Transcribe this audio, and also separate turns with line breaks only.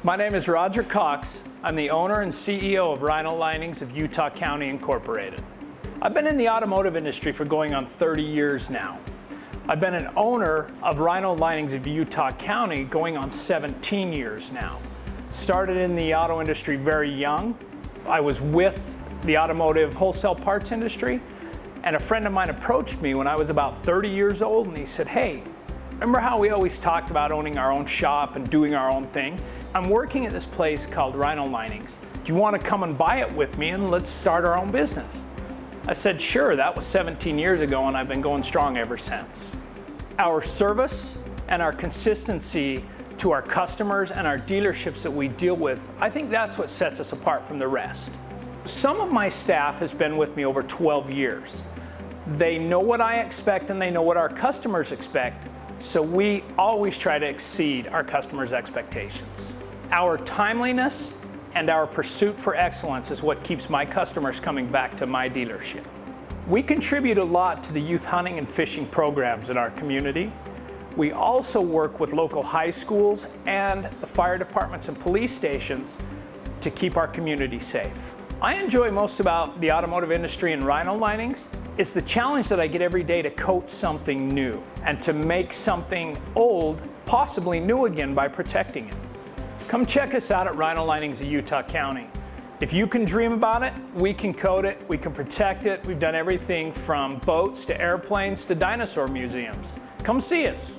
My name is Roger Cox. I'm the owner and CEO of Rhino Linings of Utah County Incorporated. I've been in the automotive industry for going on 30 years now. I've been an owner of Rhino Linings of Utah County going on 17 years now. Started in the auto industry very young. I was with the automotive wholesale parts industry, and a friend of mine approached me when I was about 30 years old, and he said, "Hey, remember how we always talked about owning our own shop and doing our own thing? I'm working at this place called Rhino Linings. Do you want to come and buy it with me and let's start our own business?" I said, sure. That was 17 years ago, and I've been going strong ever since. Our service and our consistency to our customers and our dealerships that we deal with, I think that's what sets us apart from the rest. Some of my staff has been with me over 12 years. They know what I expect and they know what our customers expect, so we always try to exceed our customers' expectations. Our timeliness and our pursuit for excellence is what keeps my customers coming back to my dealership. We contribute a lot to the youth hunting and fishing programs in our community. We also work with local high schools and the fire departments and police stations to keep our community safe. I enjoy most about the automotive industry and Rhino Linings is the challenge that I get every day to coat something new and to make something old possibly new again by protecting it. Come check us out at Rhino Linings of Utah County. If you can dream about it, we can coat it, we can protect it. We've done everything from boats to airplanes to dinosaur museums. Come see us.